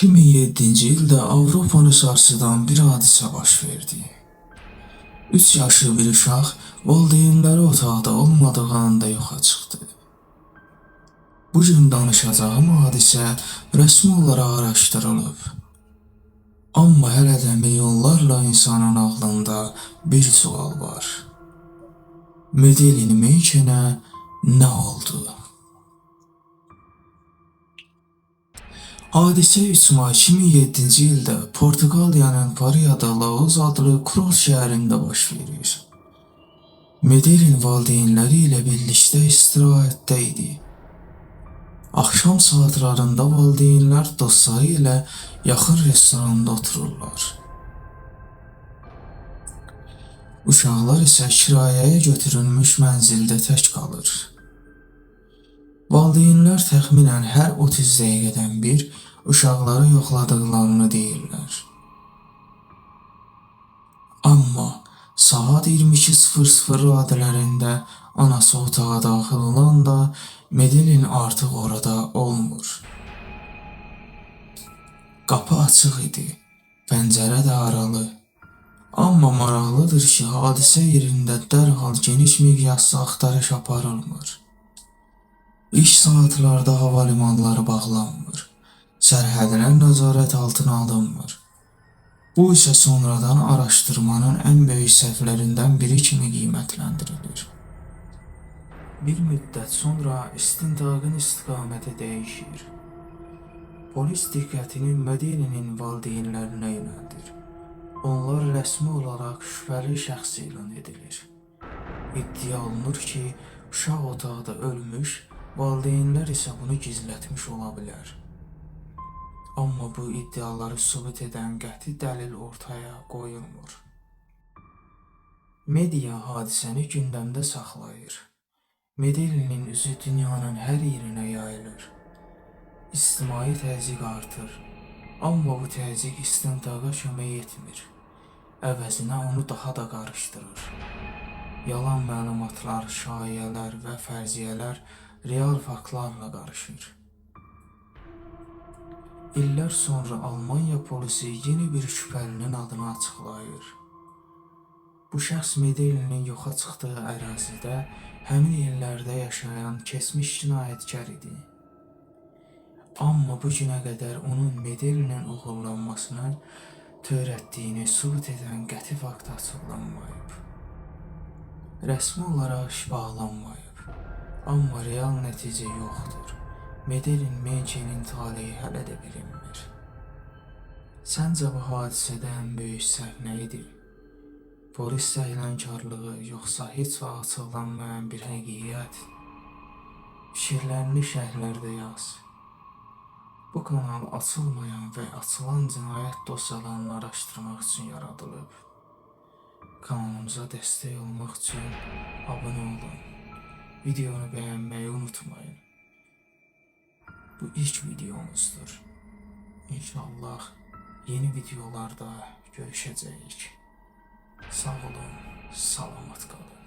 2007-ci ildə Avropanı sarsıdan bir hadisə baş verdi. 3 yaşlı bir uşaq valideynləri otaqda olmadığı anda yoxa çıxdı. Bu gün danışacağım hadisə rəsmi olaraq araşdırılıb. Amma hələ də milyonlarla insanın ağlında bir sual var. Medelin Menkenə nə oldu? Hadisə 3 may 2007-ci ildə Portuqaliyanın Pariyada Laoz adlı Kroz şəhərində baş verir. Medelin valideynləri ilə birlikdə istirahətdə idi. Axşam saatlarında valideynlər dostları ilə yaxın restoranda otururlar. Uşaqlar isə kirayəyə götürülmüş mənzildə tək qalır. Valideynlər təxminən hər 30 dəqiqədən bir uşaqları yoxladıqlarını deyirlər. Amma saat 22:00 radələrində anası otağa daxil olanda Medelin artıq orada olmur. Qapı açıq idi, pəncərə də aralı. Amma maraqlıdır ki, hadisə yerində dərhal geniş miqyaslı axtarış aparılmır. İlk saatlarda hava limanları bağlanmır, sərhədlər nəzarət altına alınmır. Bu isə sonradan araşdırmanın ən böyük səhvlərindən biri kimi qiymətləndirilir. Bir müddət sonra istintaqın istiqaməti dəyişir. Polis diqqətini Medelinin valideynlərinə yönəldir. Onlar rəsmi olaraq şübhəli şəxs elan edilir. İddia olunur ki, uşaq otaqda ölmüş, valideynlər isə bunu gizlətmiş ola bilər. Amma bu iddiaları sübut edən qəti dəlil ortaya qoyulmur. Media hadisəni gündəmdə saxlayır. Medelinin üzü dünyanın hər yerinə yayılır. İctimai təzyiq artır. Amma bu təzyiq istintaqa kömək etmir. Əvəzinə onu daha da qarışdırır. Yalan məlumatlar, şayiələr və fərziyyələr real faktlarla qarışır. İllər sonra Almanya polisi yeni bir şübhəlinin adını açıqlayır. Bu şəxs Medelinin yoxa çıxdığı ərazidə həmin illərdə yaşayan keçmiş cinayətkar idi. Amma bu günə qədər onun Medelinin oğurlanmasını törətdiyini sübut edən qəti fakt açıqlanmayıb. Rəsmi olaraq iş bağlanmayıb, amma real nəticə yoxdur. Medelin Menkenin taleyi hələ də bilinmir. Səncə bu hadisədə ən böyük səhv nə idi? Polis səhlənkarlığı, yoxsa heç vaxt açıqlanmayan bir həqiqət? Fikirlərini şərhlərdə yaz. Bu kanal açılmayan və açılan cinayət dosyalarını araşdırmaq üçün yaradılıb. Kanalımıza dəstək olmaq üçün abunə olun. Videonu bəyənməyi unutmayın. Bu ilk videomuzdur. İnşallah yeni videolarda görüşəcəyik. Sağ olun, salamat qalın.